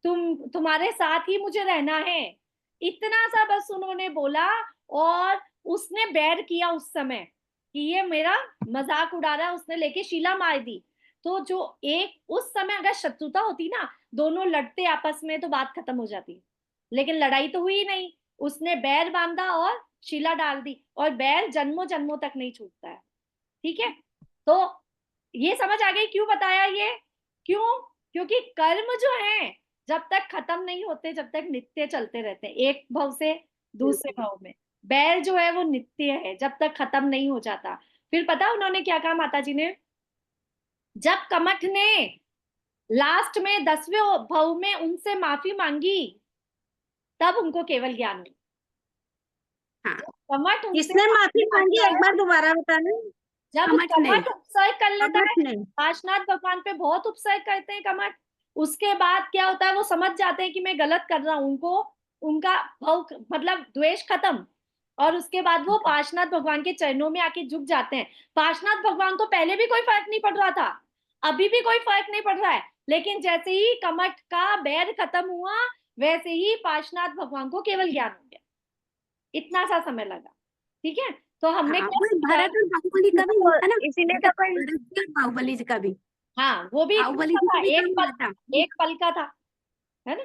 S1: तुम्हारे साथ ही मुझे रहना है, इतना सा बस उन्होंने बोला। और उसने बैर किया उस समय कि ये मेरा मजाक उड़ा रहा है, उसने लेके शीला मार दी। तो जो एक उस समय अगर शत्रुता होती ना, दोनों लड़ते आपस में तो बात खत्म हो जाती, लेकिन लड़ाई तो हुई नहीं, उसने बैर बांधा और शीला डाल दी, और बैर जन्मों जन्मों तक नहीं छूटता है। ठीक है, तो ये समझ आ गई क्यों बताया ये? क्यों? क्योंकि कर्म जो है जब तक खत्म नहीं होते, जब तक नित्य चलते रहते हैं, एक भव से दूसरे भव में। बैर जो है वो नित्य है, जब तक खत्म नहीं हो जाता। फिर पता उन्होंने क्या कहा माता जी ने? जब कमठ ने लास्ट में 10वें भव में उनसे माफी मांगी, तब उनको केवल ज्ञान हुआ। कमठ
S7: किसने माफी मांगी, एक बार दोबारा बताना।
S1: जब कमठ उपसर्ग कर लेता है, पार्श्वनाथ भगवान पे बहुत उपसर्ग करते हैं कमठ, उसके बाद क्या होता है, वो समझ जाते हैं कि मैं गलत कर रहा हूं, उनको उनका भाव मतलब द्वेष खत्म, और उसके बाद वो पार्श्वनाथ भगवान के चरणों में आके झुक जाते हैं। पार्श्वनाथ भगवान को पहले भी कोई फर्क नहीं पड़ रहा था, अभी भी कोई फर्क नहीं पड़ रहा है, लेकिन जैसे ही कमठ का बैर खत्म हुआ वैसे ही पार्श्वनाथ भगवान को केवल ज्ञान हो गया। इतना सा समय लगा, ठीक है। तो हमने
S5: हाँ,
S1: क्या
S5: वो
S1: सीखा?
S5: भरत और बाहुबली का भी हुआ था ना,
S2: इसीलिए तो अपन
S5: बाहुबली जी का भी,
S1: हाँ, वो भी
S5: बाहुबली
S1: इतना
S5: जी
S1: था,
S5: का भी कम हुआ था।
S1: एक पल का था, है ना।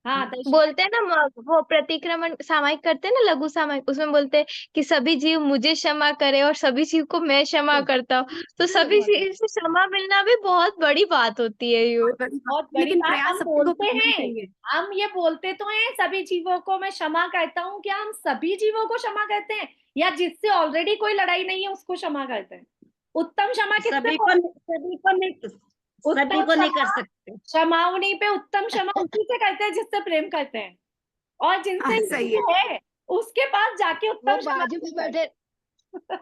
S1: हाँ, दर्शन
S3: बोलते हैं ना वो प्रतिक्रमण सामायिक करते हैं ना, लघु सामायिक, उसमें बोलते हैं कि सभी जीव मुझे क्षमा करे और सभी जीव को मैं क्षमा करता हूँ। तो सभी जीव से क्षमा मिलना भी बहुत बड़ी बात होती है ये।
S1: बहुत बड़ी
S5: लेकिन
S1: बात
S5: प्रयास
S1: हम
S5: सबको
S1: बोलते
S5: करना
S1: हैं,
S5: चाहिए।
S1: हम ये बोलते तो हैं सभी जीवों को मैं क्षमा करता हूँ, क्या हम सभी जीवों को क्षमा करते हैं, या जिससे ऑलरेडी कोई लड़ाई नहीं है उसको क्षमा करते हैं? उत्तम क्षमा किससे
S7: सभी को नहीं कर सकते।
S1: क्षमावनी पे उत्तम क्षमा उसी से करते हैं जिससे प्रेम करते हैं, और जिनसे
S5: सही है।
S1: है उसके पास जाके उत्तम
S4: वो
S1: क्षमा
S4: बाजू में बैठे,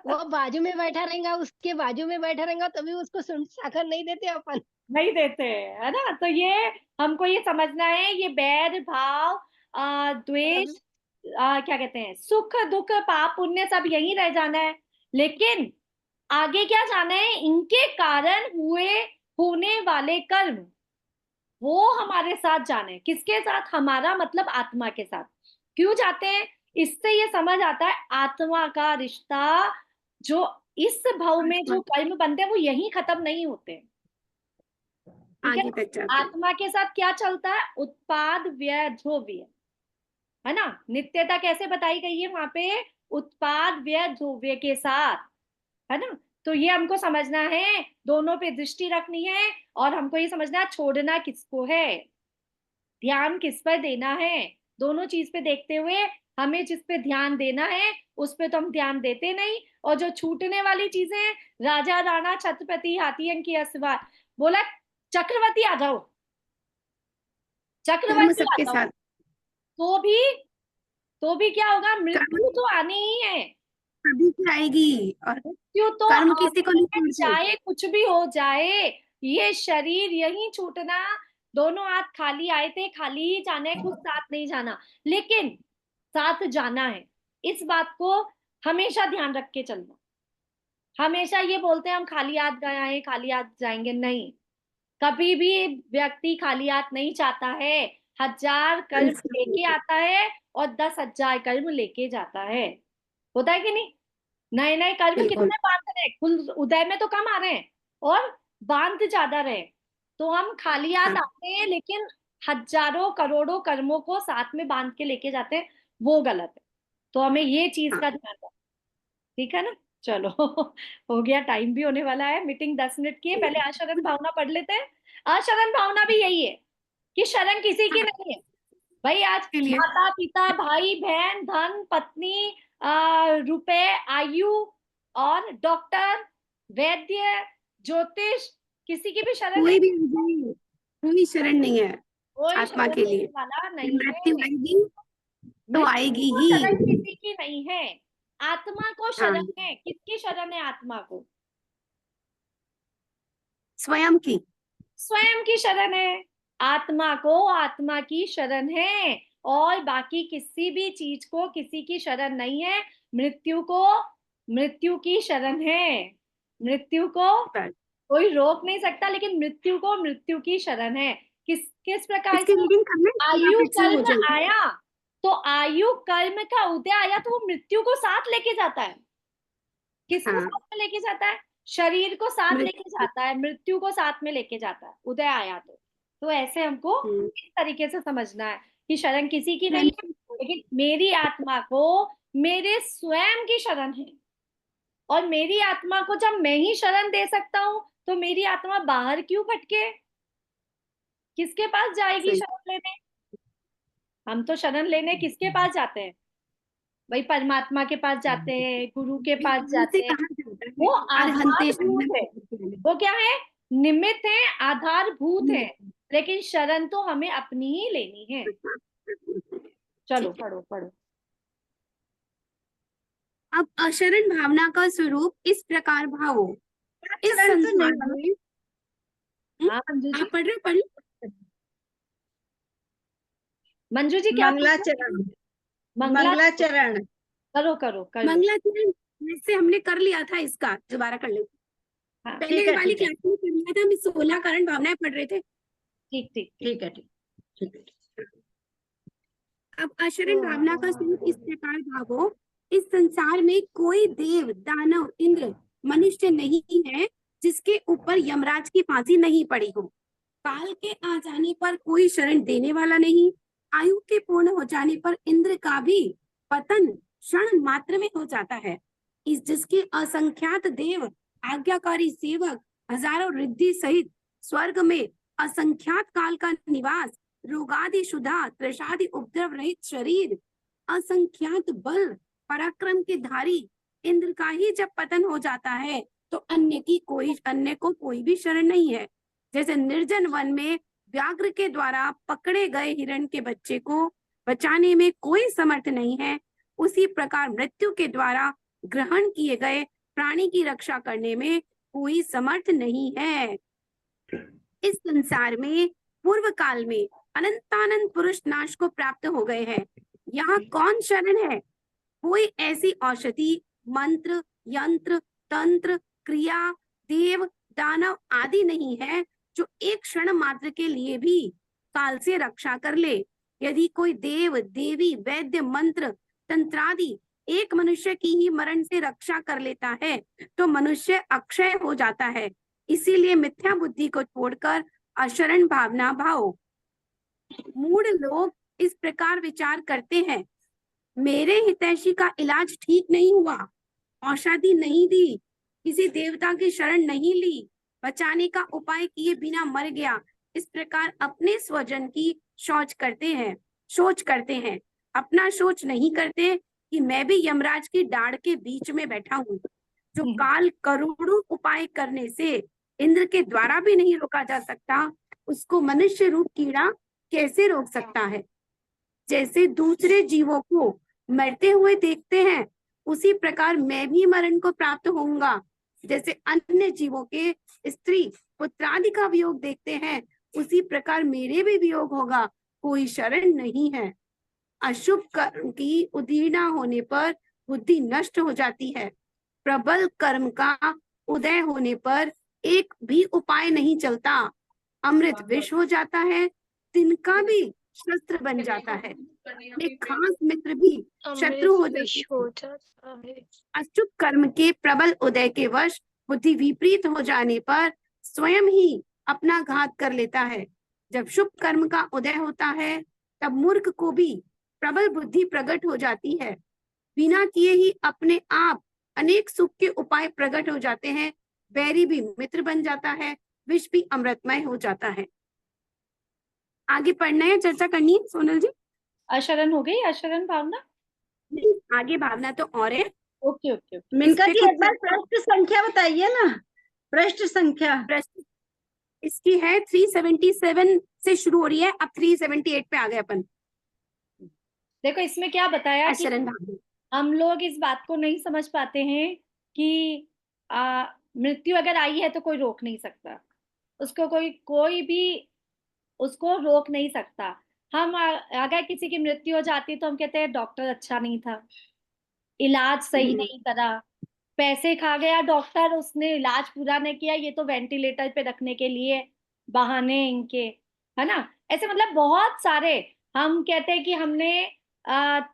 S4: वो बाजू में बैठा रहेगा, उसके बाजू में बैठा रहेगा, तभी उसको साखर नहीं देते अपन।
S1: नहीं देते, है ना। तो ये हमको ये समझना है, ये बैर भाव, द्वेष, क्या कहते हैं, सुख दुख पाप पुण्य सब यहीं रह जाना है, लेकिन आगे क्या जाना है, इनके कारण होने वाले कर्म वो हमारे साथ जाने हैं। किसके साथ? हमारा मतलब आत्मा के साथ। क्यों जाते हैं? इससे ये समझ आता है आत्मा का रिश्ता, जो इस भाव में जो कर्म बनते हैं वो यहीं खत्म नहीं होते हैं, ठीक
S5: आगे
S1: है।
S5: तक जाते हैं।
S1: आत्मा के साथ क्या चलता है? उत्पाद व्यय ध्रुव्य, है ना। नित्यता कैसे बताई गई है वहां पे? उत्पाद व्यय ध्रुव्य के साथ, है ना। तो ये हमको समझना है, दोनों पे दृष्टि रखनी है, और हमको ये समझना है छोड़ना किसको है, ध्यान किस पर देना है। दोनों चीज पे देखते हुए हमें जिस पे ध्यान देना है उस पे तो हम ध्यान देते नहीं, और जो छूटने वाली चीजें हैं, राजा राणा छत्रपति हाथी अंकी अस्वार, बोला चक्रवर्ती आ जाओ,
S5: कर्म
S1: चक्रवर्ती आ
S5: सबके
S1: जाओ,
S5: साथ,
S1: तो भी क्या होगा? मृत्यु तो आनी ही है,
S5: सभी की आएगी, और
S1: मृत्यु तो
S5: कर्म किसी को
S1: आनी
S5: नहीं
S1: है,
S5: छोड़ते।
S1: चाहे कुछ भी हो जाए। ये शरीर यही छूटना, दोनों हाथ खाली आए थे, खाली ही जाना है, कुछ साथ नहीं जाना, लेकिन साथ जाना है। इस बात को हमेशा ध्यान रख के चलना। हमेशा ये बोलते हैं हम खाली हाथ गए हैं, खाली हाथ जाएंगे, नहीं, कभी भी व्यक्ति खाली हाथ नहीं चाहता है। 1000 कर्म लेके आता है और 10,000 कर्म लेके जाता है, होता है कि नहीं? नए नए कर्म
S5: बिल्कुल।
S1: कितने बांध रहे हैं, कुल उदय में तो कम आ रहे हैं और बांध ज्यादा रहे। तो हम खाली हाथ आते हैं लेकिन हजारों करोड़ों कर्मों को साथ में बांध के लेके जाते हैं, वो गलत है। तो हमें ये चीज का ध्यान रखना, ठीक है ना। चलो हो गया, टाइम भी होने वाला है, मीटिंग 10 मिनट की है। पहले आशरण भावना पढ़ लेते हैं। आशरण भावना भी यही है कि शरण किसी की नहीं है भाई। आज
S5: के लिए
S1: माता पिता भाई बहन धन पत्नी रुपए आयु और डॉक्टर वैद्य ज्योतिष, किसी की भी शरण
S5: कोई
S1: नहीं,
S5: भी कोई शरण नहीं है
S1: कोई
S5: आत्मा
S1: शरण
S5: के लिए।
S1: लेने वाला नहीं
S5: मृत्यु
S1: है।
S5: आएगी तो
S1: मृत्यु
S5: आएगी
S1: को
S5: ही।
S1: शरण किसी की नहीं है, आत्मा को
S5: हाँ,
S1: शरण है। किसकी शरण है आत्मा को?
S5: स्वयं की।
S1: स्वयं की शरण है आत्मा को, आत्मा की शरण है, और बाकी किसी भी चीज को किसी की शरण नहीं है। मृत्यु को मृत्यु की शरण है, मृत्यु को कोई रोक नहीं सकता, लेकिन मृत्यु को मृत्यु की शरण है। किस प्रकार
S5: इसकी
S1: से?
S5: रीडिंग करना है,
S1: आयु
S5: फिर से हो
S1: कर्म
S5: जाएगी।
S1: आया, तो आयु कर्म का उदय आया तो वो मृत्यु को साथ लेके जाता है। किसको
S5: हाँ,
S1: साथ में लेके जाता है? शरीर को साथ लेके
S5: मृत्यु।
S1: जाता है, मृत्यु को साथ में लेके जाता है, उदय आया तो ऐसे हमको इस तरीके से समझना है कि शरण किसी की नहीं है, लेकिन मेरी आत्मा को मेरे स्वयं की शरण है। और मेरी आत्मा को जब मैं ही शरण दे सकता हूं तो मेरी आत्मा बाहर क्यों भटके? किसके पास जाएगी
S5: सही।
S1: शरण लेने? हम तो शरण लेने किसके पास जाते हैं? भाई परमात्मा के पास जाते हैं, गुरु के पास
S5: भगवान से
S1: जाते हैं।
S5: कहा जाता है
S1: वो
S5: अरहंते
S1: आधारभूत है, वो क्या है? निमित्त है, आधारभूत है, लेकिन शरण तो हमें अपनी ही लेनी है। चलो
S5: ठीक है।
S1: पढ़ो पढ़ो।
S5: अब अशरण भावना का स्वरूप इस प्रकार भावो इस
S7: शरण तो नहीं
S5: संसार में।
S1: हाँ मंजू जी,
S5: आप पढ़ रहे?
S1: मंजू जी क्या पूछा?
S7: मंगलाचरण।
S1: मंगला
S7: मंगलाचरण।
S1: करो करो कर लो।
S5: मंगलाचरण जैसे हमने कर लिया था, इसका दोबारा कर लेते।
S1: हाँ
S5: पहले
S7: ठीक है,
S5: वाली
S7: ठीक है,
S5: क्लास में कर लिया था, हम 16 कारण भावनाएं पढ़ रहे थे।
S1: ठीक ठीक ठीक।
S7: ठीक है, ठीक है।
S5: अब अशरण भावना का स्वरूप इस प्रकार भावो, इस संसार में कोई देव, दानव, इंद्र, मनुष्य नहीं है जिसके ऊपर यमराज की फांसी नहीं पड़ी हो। काल के आ जाने पर कोई शरण देने वाला नहीं। आयु के पूर्ण हो जाने पर इंद्र का भी पतन क्षण मात्र में हो जाता है। इस जिसके असंख्यात देव, आज्ञाकारी सेवक, हजारों रिद्धि सहित स्वर्ग में असंख्यात काल का निवास, रोगादि शुदा त्रषादि उपद्रव रहित शरीर, असंख्यात बल पराक्रम के धारी इंद्र का ही जब पतन हो जाता है तो अन्य को कोई भी शरण नहीं है। जैसे निर्जन वन में व्याघ्र के द्वारा पकड़े गए हिरण के बच्चे को बचाने में कोई समर्थ नहीं है, उसी प्रकार मृत्यु के द्वारा ग्रहण किए गए प्राणी की रक्षा करने में कोई समर्थ नहीं है। इस संसार में पूर्व काल में अनंतानंत पुरुष नाश को प्राप्त हो गए हैं। यहाँ कौन शरण है? कोई ऐसी औषधि, मंत्र, यंत्र, तंत्र, क्रिया, देव, दानव आदि नहीं है जो एक क्षण मात्र के लिए भी काल से रक्षा कर ले। यदि कोई देव, देवी, वैद्य, मंत्र, तंत्रादि एक मनुष्य की ही मरण से रक्षा कर लेता है तो मनुष्य अक्षय हो जाता है। इसीलिए मिथ्या बुद्धि को छोड़कर अशरण भावना भाओ। मूढ़ लोग इस प्रकार विचार करते हैं, मेरे हितैषी का इलाज ठीक नहीं हुआ, औषधि नहीं दी, किसी देवता की शरण नहीं ली, बचाने का उपाय किए बिना मर गया। इस प्रकार अपने स्वजन की सोच करते हैं, अपना सोच नहीं करते कि मैं भी यमराज की डाढ़ के बीच में बैठा हूँ। जो काल करोड़ों उपाय करने से इंद्र के द्वारा भी नहीं रोका जा सकता, उसको मनुष्य रूप कीड़ा कैसे रोक सकता है? जैसे दूसरे जीवों को मरते हुए देखते हैं, उसी प्रकार मैं भी मरण को प्राप्त होऊंगा। जैसे अन्य जीवों के स्त्री पुत्रादि का वियोग देखते हैं, उसी प्रकार मेरे भी वियोग होगा। कोई शरण नहीं है। अशुभ कर्म की उदीर्णा होने पर बुद्धि नष्ट हो जाती है। प्रबल कर्म का उदय होने पर एक भी उपाय नहीं चलता। अमृत विष हो जाता है, तिनका भी शस्त्र बन जाता है, एक खास मित्र भी शत्रु हो जाता है। अशुभ कर्म के प्रबल उदय के वश बुद्धि विपरीत हो जाने पर स्वयं ही अपना घात कर लेता है। जब शुभ कर्म का उदय होता है तब मूर्ख को भी प्रबल बुद्धि प्रकट हो जाती है। बिना किए ही अपने आप अनेक सुख के उपाय प्रकट हो जाते हैं। बैरी भी मित्र बन जाता है, विष भी अमृतमय हो जाता है। आगे पढ़ना है, चर्चा करनी है सोनल जी?
S1: अशरण हो गई, अशरण भावना?
S5: नहीं, आगे भावना तो और है।
S1: Okay okay okay.
S7: Minka ji एक बार पृष्ठ संख्या बताइए ना, पृष्ठ संख्या।
S5: इसकी है 377 से शुरू हो रही है, अब 378 पे आ गए अपन।
S1: देखो इसमें क्या बताया कि
S5: अशरण भावना,
S1: हम लोग इस बात को नहीं समझ पाते हैं कि मृत्यु अगर आई है तो कोई रोक नहीं सकता उसको, कोई भी उसको रोक नहीं सकता। हम अगर किसी की मृत्यु हो जाती तो हम कहते हैं डॉक्टर अच्छा नहीं था, इलाज सही नहीं करा, पैसे खा गया डॉक्टर, उसने इलाज पूरा नहीं किया, ये तो वेंटिलेटर पे रखने के लिए बहाने इनके, है ना। ऐसे मतलब बहुत सारे हम कहते हैं कि हमने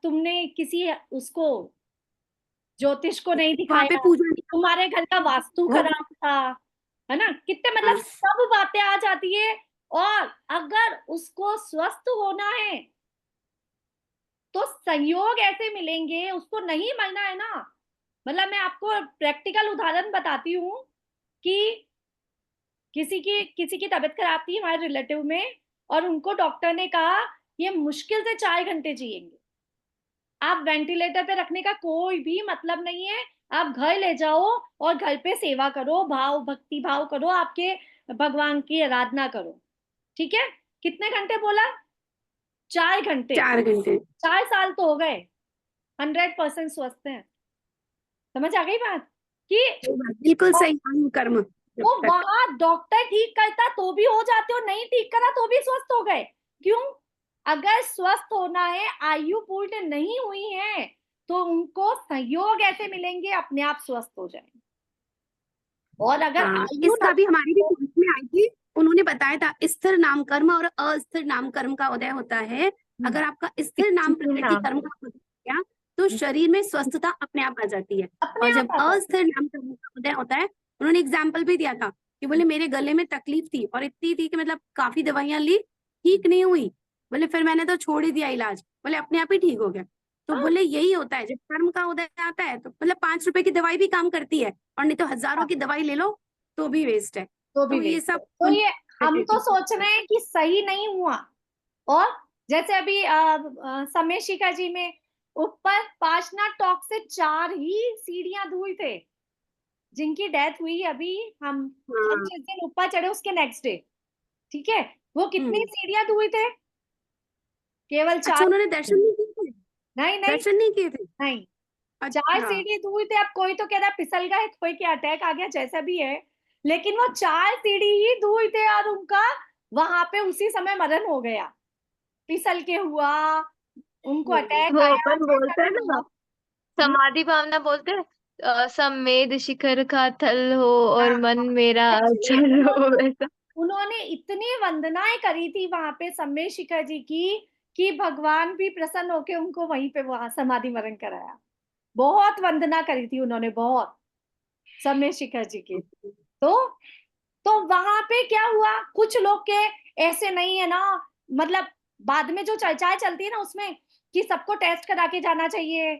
S1: तुमने किसी उसको ज्योतिष को नहीं दिखाया, तुम्हारे घर का वास्तु खराब था, है ना। कितने मतलब सब बातें आ जाती है। और अगर उसको स्वस्थ होना है तो संयोग ऐसे मिलेंगे, उसको नहीं मरना है ना। मतलब मैं आपको प्रैक्टिकल उदाहरण बताती हूँ कि किसी की तबीयत खराब थी हमारे रिलेटिव में, और उनको डॉक्टर ने कहा ये मुश्किल से 4 घंटे जिएंगे, आप वेंटिलेटर पे रखने का कोई भी मतलब नहीं है, आप घर ले जाओ और घर पे सेवा करो, भक्ति भाव करो, आपके भगवान की आराधना करो, ठीक है। कितने घंटे बोला? 4 घंटे।
S5: 4 घंटे।
S1: 4 साल तो हो गए, 100% स्वस्थ हैं। समझ आ गई बात कि
S5: बिल्कुल सही कर्म
S1: वो वहां डॉक्टर ठीक करता तो भी हो जाते, और नहीं ठीक करा तो भी स्वस्थ हो गए। क्यों? अगर स्वस्थ होना है, आयु पूर्ण नहीं हुई है, तो उनको संयोग ऐसे मिलेंगे, अपने आप स्वस्थ हो जाएंगे। और अगर
S5: हाँ,
S1: आयु
S5: इसका भी हमारी भी
S1: तो
S5: क्लास में आई थी, उन्होंने बताया था स्थिर नाम कर्म और अस्थिर नाम कर्म का उदय होता है। अगर आपका स्थिर नाम प्रकृति कर्म का उदय हो गया तो शरीर में स्वस्थता अपने आप आ जाती है।
S1: अपने
S5: और
S1: आप
S5: जब
S1: आ जाएगी।
S5: अस्थिर नाम कर्म का उदय होता है, उन्होंने एग्जाम्पल भी दिया था कि बोले मेरे गले में तकलीफ थी और इतनी थी कि मतलब काफी दवाइयां ली, ठीक नहीं हुई। बोले फिर मैंने तो छोड़ ही दिया इलाज, बोले अपने आप ही ठीक हो गया। तो बोले यही होता है, जब कर्म का उदय आता है तो मतलब 5 रुपए की दवाई भी काम करती है, और नहीं तो हजारों की दवाई ले लो तो भी वेस्ट है।
S1: तो भी
S5: तो ये
S1: वेस्ट है।
S5: सब
S1: तो ये हम तो
S5: प्रकृति
S1: सोच रहे हैं कि सही नहीं हुआ। और जैसे अभी समयशिखा जी में ऊपर पार्श्वनाथ टॉक से 4 ही सीढ़ियां दूर थे जिनकी डेथ हुई। अभी हम
S5: हाँ।
S1: जिस दिन ऊपर चढ़े उसके नेक्स्ट डे, ठीक है, वो कितनी सीढ़ियां दूर थे? केवल
S5: अच्छा,
S1: 4।
S5: उन्होंने दर्शन नहीं किए थे?
S1: नहीं नहीं
S5: दर्शन नहीं किए थे?
S1: नहीं, 4
S5: अच्छा।
S1: सीढ़ी दूर थे। अब कोई तो कह रहा फिसल गए, कोई के अटैक आ गया, जैसा भी है, लेकिन वो 4 सीढ़ी ही दूर थे और उनका वहां पे उसी समय मरण हो गया, फिसल के हुआ, उनको अटैक
S3: वो
S1: आया,
S3: अपन
S1: जैसा
S3: बोलते हैं
S1: भी
S3: ना,
S1: हुआ।
S3: समाधि भावना बोलते हैं, सम्मेद शिखर का थल हो और मन मेरा
S1: Actually,
S3: अचल हो, वैसा।
S1: उन्होंने इतनी वंदनाएं करी थी वहां पे समय शिखर जी की कि भगवान भी प्रसन्न होके उनको वहीं पे वहां समाधि मरण कराया। बहुत वंदना करी थी उन्होंने, बहुत, समय शिखर जी की। तो वहां पे क्या हुआ, कुछ लोग के ऐसे नहीं है ना, मतलब बाद में जो चर्चाएं चलती है ना उसमें कि सबको टेस्ट करा के जाना चाहिए,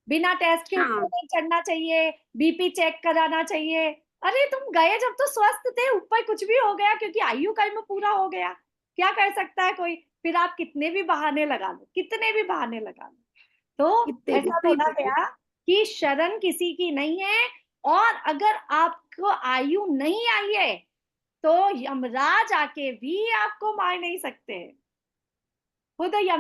S1: बिना टेस्ट के ऊपर
S5: हाँ।
S1: नहीं चढ़ना चाहिए, बीपी चेक कराना चाहिए। अरे तुम गए जब तो स्वस्थ थे, ऊपर कुछ भी हो गया क्योंकि आयु कर्म पूरा हो गया, क्या कर सकता है कोई? फिर आप कितने भी बहाने लगा लो, कितने भी बहाने लगा लो। तो
S5: कितने भी
S1: ऐसा
S5: सही
S1: बोला
S5: बोल रहे
S1: गया कि शरण किसी की नहीं है, और अगर आपको आयु नहीं आई है तो यमराज आके भी आपको मार नहीं सकते। खुद यम